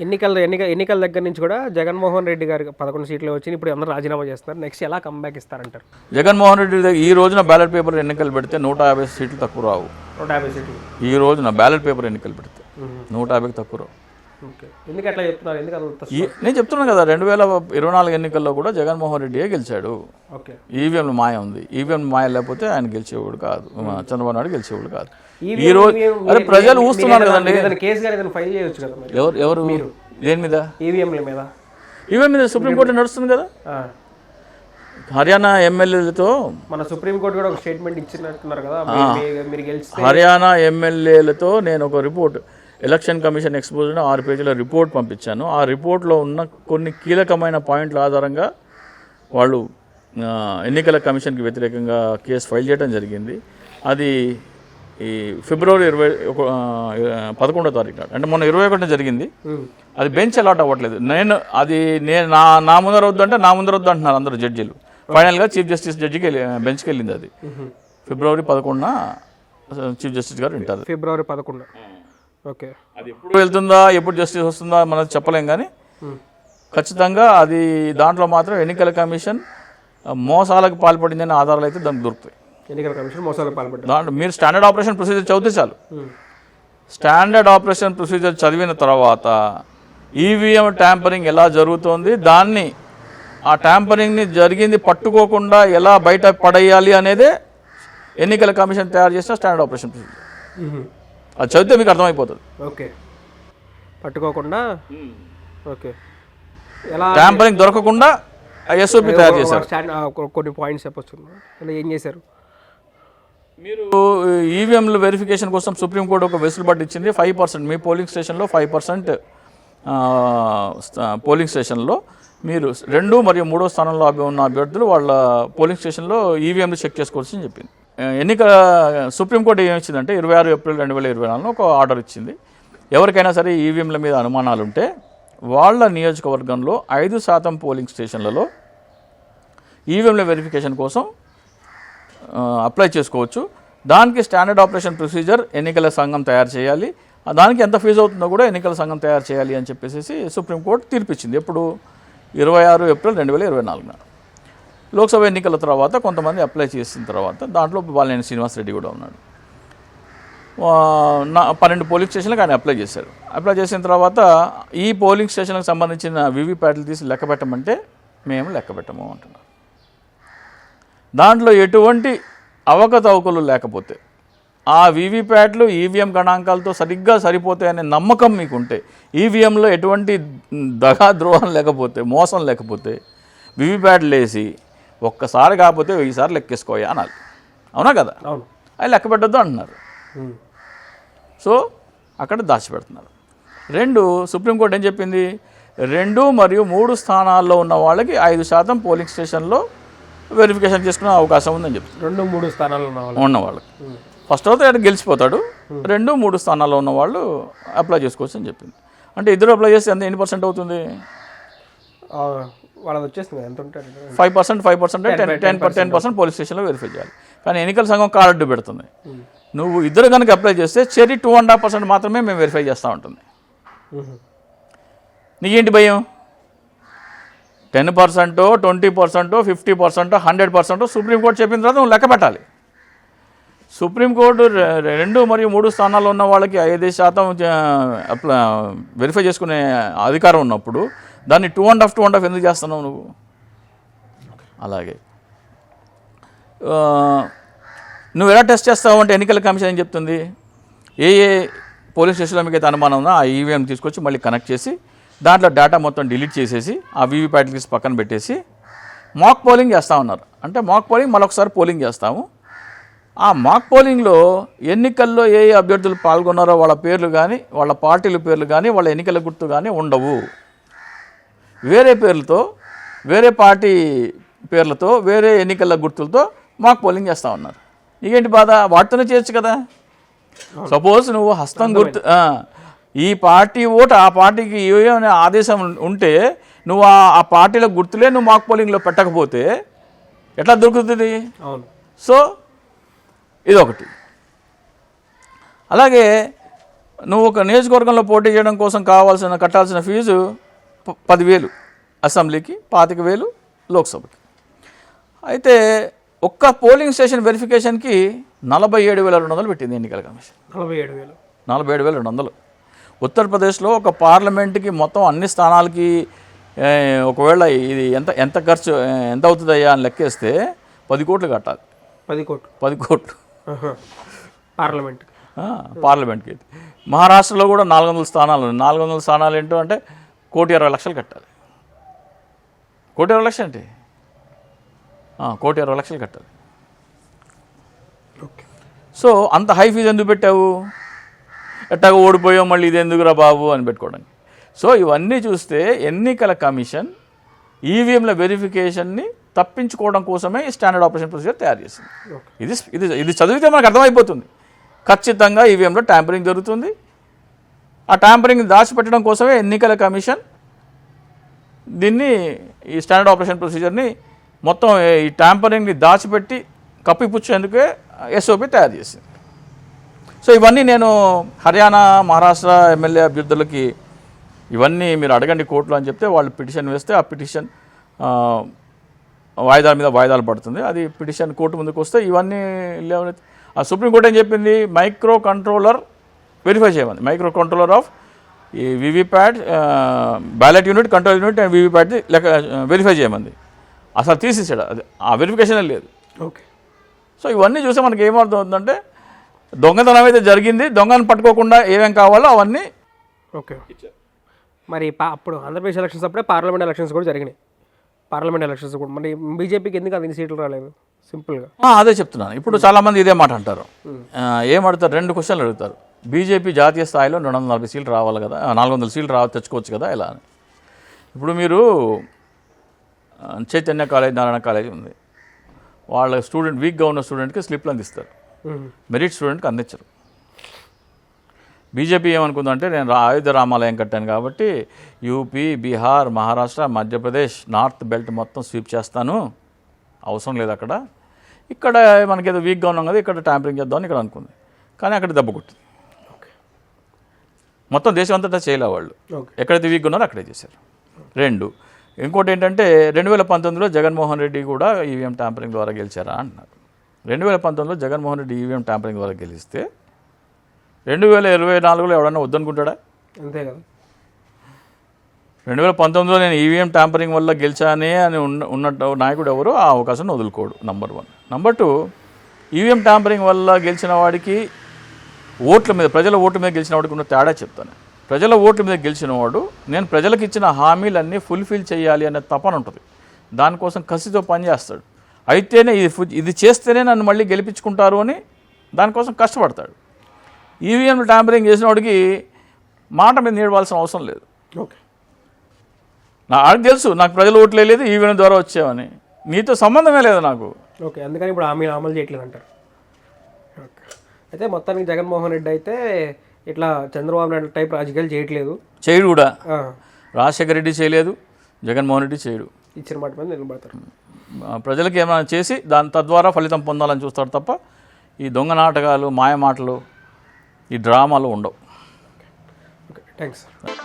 ఎన్నికల దగ్గర నుంచి కూడా జగన్మోహన్ రెడ్డి గారికి 11 సీట్లు వచ్చి ఇప్పుడు అందరూ రాజీనామా చేస్తున్నారు. నెక్స్ట్ ఎలా కంబ్యాక్ ఇస్తారంటారు? జగన్మోహన్ రెడ్డి ఈ రోజున బ్యాలెట్ పేపర్ ఎన్నికలు పెడితే 150 సీట్లు తక్కువ రావు. 150 సీట్లు ఈ రోజున బ్యాలెట్ పేపర్ ఎన్నికలు పెడితే 150కి తక్కువ రావు. ఓకే, ఎందుకు అట్లా చెప్తున్నారు? నేను చెప్తున్నాను కదా, 2024 ఎన్నికల్లో కూడా జగన్మోహన్ రెడ్డియే గెలిచాడు. ఓకే, ఈవీఎంలు మాయ ఉంది. ఈవీఎం మాయ లేకపోతే ఆయన గెలిచేవాడు కాదు, చంద్రబాబు నాయుడు గెలిచేవాడు కాదు. ఈ రోజు అరే ప్రజలు ఊస్తున్నారు కదండి. ఫైల్ చేయొచ్చు కదా. ఎవరు దేని మీద? ఈవీఎం మీద సుప్రీంకోర్టు నడుస్తుంది కదా. హర్యానా ఎమ్మెల్యేలతో మన సుప్రీంకోర్టు కూడా ఒక స్టేట్మెంట్ ఇచ్చినట్టున్నారు కదా. మీరు గెలిస్తే హర్యానా ఎమ్మెల్యేలతో నేను ఒక రిపోర్ట్, ఎలక్షన్ కమిషన్ ఎక్స్పోజ్డ్ 6 పేజీల రిపోర్ట్ పంపించాను. ఆ రిపోర్ట్లో ఉన్న కొన్ని కీలకమైన పాయింట్ల ఆధారంగా వాళ్ళు ఎన్నికల కమిషన్కి వ్యతిరేకంగా కేసు ఫైల్ చేయడం జరిగింది. అది ఈ ఫిబ్రవరి 11వ తారీఖు అంటే మొన్న 21న జరిగింది. అది బెంచ్ అలాట్ అవ్వట్లేదు. నేను నా ముందర వద్దు అంటే నా ముందర వద్దు అంటున్నారు అందరూ జడ్జీలు. ఫైనల్గా చీఫ్ జస్టిస్ జడ్జికి బెంచ్కి వెళ్ళింది. అది ఫిబ్రవరి 11న చీఫ్ జస్టిస్ గారు వింటారు. ఫిబ్రవరి 11. ఓకే, అది ఎప్పుడు వెళ్తుందా, ఎప్పుడు జస్టిస్ వస్తుందా మనం చెప్పలేం, కానీ ఖచ్చితంగా అది దాంట్లో మాత్రం ఎన్నికల కమిషన్ మోసాలకు పాల్పడిందనే ఆధారాలు అయితే దానికి దొరుకుతాయి. ఎన్నికల కమిషన్ మోసాలకు పాల్పడింది దాంట్లో మీరు స్టాండర్డ్ ఆపరేషన్ ప్రొసీజర్ చదివితే చాలు. స్టాండర్డ్ ఆపరేషన్ ప్రొసీజర్ చదివిన తర్వాత ఈవీఎం ట్యాంపరింగ్ ఎలా జరుగుతోంది, దాన్ని ఆ ట్యాంపరింగ్ని జరిగింది పట్టుకోకుండా ఎలా బయట పడేయాలి అనేదే ఎన్నికల కమిషన్ తయారు చేసిన స్టాండర్డ్ ఆపరేషన్ ప్రొసీజర్. అది చదివితే మీకు అర్థమైపోతుంది. ఓకే, పట్టుకోకుండా ఓకే ఎలా ట్యాంపరింగ్ దొరకకుండా ఎస్ఓపి తయారు చేశారు. కొన్ని పాయింట్స్ చెప్పొచ్చు, ఏం చేశారు మీరు? ఈవీఎంలు వెరిఫికేషన్ కోసం సుప్రీంకోర్టు ఒక వెసులుబాటు ఇచ్చింది. 5% మీ పోలింగ్ స్టేషన్లో 5% పోలింగ్ స్టేషన్లో మీరు 2 మరియు 3వ స్థానంలో ఉన్న అభ్యర్థులు వాళ్ళ పోలింగ్ స్టేషన్లో ఈవీఎంలు చెక్ చేసుకోవాల్సింది చెప్పింది. ఎన్నికల సుప్రీంకోర్టు ఏమిచ్చిందంటే 26 ఏప్రిల్ 2024 ఒక ఆర్డర్ ఇచ్చింది. ఎవరికైనా సరే ఈవీఎంల మీద అనుమానాలు ఉంటే వాళ్ళ నియోజకవర్గంలో 5% పోలింగ్ స్టేషన్లలో ఈవీఎంల వెరిఫికేషన్ కోసం అప్లై చేసుకోవచ్చు. దానికి స్టాండర్డ్ ఆపరేషన్ ప్రొసీజర్ ఎన్నికల సంఘం తయారు చేయాలి. దానికి ఎంత ఫీజు అవుతుందో కూడా ఎన్నికల సంఘం తయారు చేయాలి అని చెప్పేసి సుప్రీంకోర్టు తీర్పిచ్చింది. ఎప్పుడు? 26 ఏప్రిల్ 2024. లోక్సభ ఎన్నికల తర్వాత కొంతమంది అప్లై చేసిన తర్వాత దాంట్లో బాలినేని శ్రీనివాసరెడ్డి కూడా ఉన్నాడు. 12 పోలింగ్ స్టేషన్లకు ఆయన అప్లై చేశారు. అప్లై చేసిన తర్వాత ఈ పోలింగ్ స్టేషన్లకు సంబంధించిన వీవీప్యాట్లు తీసి లెక్క పెట్టమంటే మేము లెక్క పెట్టము అంటున్నాం. దాంట్లో ఎటువంటి అవకతవకలు లేకపోతే, ఆ వీవీప్యాట్లు ఈవీఎం గణాంకాలతో సరిగ్గా సరిపోతాయనే నమ్మకం మీకుంటే, ఈవీఎంలో ఎటువంటి దగా ద్రోహం లేకపోతే, మోసం లేకపోతే వీవీప్యాట్లు వేసి ఒక్కసారి కాకపోతే 1000 సార్లు లెక్కేసుకోయా అనాలి. అవునా కదా? అవును. అవి లెక్క పెట్టద్దు అంటున్నారు. సో అక్కడ దాచిపెడుతున్నారు. 2 సుప్రీంకోర్టు ఏం చెప్పింది? 2 మరియు 3 స్థానాల్లో ఉన్న వాళ్ళకి 5% పోలింగ్ స్టేషన్లో వెరిఫికేషన్ చేసుకునే అవకాశం ఉందని చెప్తుంది. 2, 3 స్థానాల్లో ఉన్న వాళ్ళకి ఫస్ట్ అయితే అక్కడ గెలిచిపోతాడు. 2, 3 స్థానాల్లో ఉన్న వాళ్ళు అప్లై చేసుకోవచ్చు అని చెప్పింది. అంటే ఇద్దరు అప్లై చేస్తే ఎన్ని % అవుతుంది? వాళ్ళది వచ్చేస్తుంది. ఎంత ఉంటుంది? 5% 10% పోలీస్ స్టేషన్లో వెరిఫై చేయాలి. కానీ ఎన్నికల సంఘం కాలడ్డు పెడుతుంది. నువ్వు ఇద్దరు కనుక అప్లై చేస్తే 2.5% మాత్రమే మేము వెరిఫై చేస్తూ ఉంటుంది. నీకేంటి భయం? 10%, 20%, 50%, 100% సుప్రీంకోర్టు చెప్పిన తర్వాత నువ్వు లెక్క పెట్టాలి. సుప్రీంకోర్టు 2 మరియు 3 స్థానాల్లో ఉన్న వాళ్ళకి 5% వెరిఫై చేసుకునే అధికారం ఉన్నప్పుడు దాన్ని 2.5 ఎందుకు చేస్తున్నావు నువ్వు? అలాగే నువ్వు ఎలా టెస్ట్ చేస్తావు అంటే ఎన్నికల కమిషన్ ఏం చెప్తుంది? ఏ పోలీస్ స్టేషన్లో మీకు అయితే అనుమానం ఉందో ఆ ఈవీఎం తీసుకొచ్చి మళ్ళీ కనెక్ట్ చేసి దాంట్లో డేటా మొత్తం డిలీట్ చేసేసి ఆ వీవీప్యాట్లు తీసి పక్కన పెట్టేసి మాక్ పోలింగ్ చేస్తూ ఉన్నారు. అంటే మాక్ పోలింగ్ మరొకసారి పోలింగ్ చేస్తాము. ఆ మాక్ పోలింగ్లో ఎన్నికల్లో ఏ అభ్యర్థులు పాల్గొన్నారో వాళ్ళ పేర్లు కానీ, వాళ్ళ పార్టీల పేర్లు కానీ, వాళ్ళ ఎన్నికల గుర్తు కానీ ఉండవు. వేరే పేర్లతో, వేరే పార్టీ పేర్లతో, వేరే ఎన్నికల గుర్తులతో మాక్ పోలింగ్ చేస్తూ ఉన్నారు. నీకేంటి బాధ? వాటితోనే చేయొచ్చు కదా. సపోజ్ నువ్వు హస్తం గుర్తు ఈ పార్టీ ఓటు ఆ పార్టీకి అనే ఆదేశం ఉంటే నువ్వు ఆ పార్టీల గుర్తులే నువ్వు మాక్ పోలింగ్లో పెట్టకపోతే ఎట్లా దొరుకుతుంది? సో ఇదొకటి. అలాగే నువ్వు ఒక నియోజకవర్గంలో పోటీ చేయడం కోసం కట్టాల్సిన ఫీజు 10,000 అసెంబ్లీకి, 25,000 లోక్సభకి. అయితే ఒక్క పోలింగ్ స్టేషన్ వెరిఫికేషన్కి 47,200 పెట్టింది ఎన్నికల కమిషన్. 47,200. ఉత్తరప్రదేశ్లో ఒక పార్లమెంట్కి మొత్తం అన్ని స్థానాలకి ఒకవేళ ఇది ఎంత ఖర్చు ఎంత అవుతుందయ్యా అని లెక్కేస్తే 10 కోట్లు కట్టాలి. 10 కోట్లు పార్లమెంట్కి. మహారాష్ట్రలో కూడా 400 స్థానాలు. 400 స్థానాలు ఏంటో అంటే 1,20,00,000 కట్టాలి. 1,20,00,000 అంటే 1,20,00,000 కట్టాలి. సో అంత హై ఫీజు ఎందుకు పెట్టావు? ఎట్టాగా ఓడిపోయావు మళ్ళీ ఇది ఎందుకురా బాబు అని పెట్టుకోవడానికి. సో ఇవన్నీ చూస్తే ఎన్నికల కమిషన్ ఈవీఎంల వెరిఫికేషన్ని తప్పించుకోవడం కోసమే ఈ స్టాండర్డ్ ఆపరేషన్ ప్రొసీజర్ తయారు చేసింది. ఇది చదివితే మనకు అర్థమైపోతుంది. ఖచ్చితంగా ఈవీఎంలో ట్యాంపరింగ్ జరుగుతుంది. ఆ ట్యాంపరింగ్ దాచిపెట్టడం కోసమే ఎన్నికల కమిషన్ దీన్ని ఈ స్టాండర్డ్ ఆపరేషన్ ప్రొసీజర్ని మొత్తం ఈ ట్యాంపరింగ్ని దాచిపెట్టి కప్పిపుచ్చేందుకే ఎస్ఓపి తయారు చేసింది. సో ఇవన్నీ నేను హర్యానా, మహారాష్ట్ర ఎమ్మెల్యే అభ్యర్థులకి ఇవన్నీ మీరు అడగండి కోర్టులో అని చెప్తే వాళ్ళు పిటిషన్ వేస్తే ఆ పిటిషన్ వాయిదాల మీద వాయిదాలు పడుతుంది. అది పిటిషన్ కోర్టు ముందుకు వస్తే ఇవన్నీ ఆ సుప్రీంకోర్టు ఏం చెప్పింది? మైక్రో కంట్రోలర్ వెరిఫై చేయమని. మైక్రో కంట్రోలర్ ఆఫ్ ఈ VVPAT, ballot unit, control unit and VVPAT verify చేయమంది. అసలు తీసేసాడు. అది ఆ వెరిఫికేషన్ లేదు. ఓకే. సో ఇవన్నీ చూస్తే మనకి ఏమర్థం అవుతుందంటే దొంగతనం అయితే జరిగింది, దొంగను పట్టుకోకుండా ఏమేం కావాలో అవన్నీ. ఓకే. మరి అప్పుడు ఆంధ్రప్రదేశ్ ఎలక్షన్స్ అప్పుడే పార్లమెంట్ ఎలక్షన్స్ కూడా జరిగినాయి. పార్లమెంట్ ఎలక్షన్స్ కూడా మరి బీజేపీకి ఎందుకు అన్ని సీట్లు రాలేదు? సింపుల్గా అదే చెప్తున్నాను. ఇప్పుడు చాలామంది ఇదే మాట అంటారు. ఏమడుగుతారు? 2 క్వశ్చన్లు అడుగుతారు. బీజేపీ జాతీయ స్థాయిలో 240 సీట్లు రావాలి కదా, 400 సీట్లు తెచ్చుకోవచ్చు కదా ఎలా అని. ఇప్పుడు మీరు చైతన్య కాలేజ్, నారాయణ కాలేజ్ ఉంది. వాళ్ళ స్టూడెంట్ వీక్గా ఉన్న స్టూడెంట్కి స్లిప్లు అందిస్తారు, మెరిట్ స్టూడెంట్కి అందించరు. బీజేపీ ఏమనుకుందంటే నేను ఆయుధ రామాలయం కట్టాను కాబట్టి UP, Bihar, Maharashtra, Madhya Pradesh, north belt మొత్తం స్వీప్ చేస్తాను, అవసరం లేదు అక్కడ, ఇక్కడ మనకేదో వీక్గా ఉన్నాం కదా ఇక్కడ ట్యాంపరింగ్ చేద్దామని ఇక్కడ అనుకుంది. కానీ అక్కడ దెబ్బ కొట్టింది. మొత్తం దేశం అంతటా చేయలే వాళ్ళు. ఎక్కడైతే వీక్గా ఉన్నారో అక్కడే చేశారు. 2 ఇంకోటి ఏంటంటే 2019లో జగన్మోహన్ రెడ్డి కూడా ఈవీఎం ట్యాంపరింగ్ ద్వారా గెలిచారా అంటున్నారు. 2019లో జగన్మోహన్ రెడ్డి ఈవీఎం ట్యాంపరింగ్ ద్వారా గెలిస్తే 2024లో ఎవడన్నా వద్దనుకుంటాడా? అంతే కదా. 2019లో నేను ఈవీఎం ట్యాంపరింగ్ వల్ల గెలిచానే అని ఉన్నట్టు నాయకుడు ఎవరు ఆ అవకాశాన్ని వదులుకోడు. నంబర్ 1. నంబర్ 2, ఈవీఎం ట్యాంపరింగ్ వల్ల గెలిచిన వాడికి ఓట్ల మీద, ప్రజల ఓట్ల మీద గెలిచిన వాడికి ఉన్న తేడా చెప్తాను. ప్రజల ఓట్ల మీద గెలిచిన వాడు నేను ప్రజలకు ఇచ్చిన హామీలన్నీ ఫుల్ఫిల్ చేయాలి అనే తపన ఉంటుంది. దానికోసం కసితో పనిచేస్తాడు. అయితేనే ఇది చేస్తేనే నన్ను మళ్ళీ గెలిపించుకుంటారు అని దానికోసం కష్టపడతాడు. ఈవీఎం ట్యాంపరింగ్ చేసిన వాడికి మాట మీద నిలవాల్సిన అవసరం లేదు. ఓకే. నాకు తెలుసు నాకు ప్రజల ఓట్లు లేదు, ఈవీఎం ద్వారా వచ్చామని. నీతో సంబంధమే లేదు నాకు. ఓకే. అందుకని ఇప్పుడు హామీలు అమలు చేయట్లేదు అంటారు. ఓకే. అయితే మొత్తానికి జగన్మోహన్ రెడ్డి అయితే ఇట్లా చంద్రబాబు నాయుడు టైప్ రాజకీయాలు చేయట్లేదు. చేయడు కూడా. రాజశేఖర రెడ్డి చేయలేదు, జగన్మోహన్ రెడ్డి చేయడు. ఇచ్చిన మాట మీద నిలబడతారు. ప్రజలకు ఏమైనా చేసి తద్వారా ఫలితం పొందాలని చూస్తాడు తప్ప ఈ దొంగ నాటకాలు, మాయ మాటలు, ఈ డ్రామాలు ఉండవు. ఓకే. Thanks sir.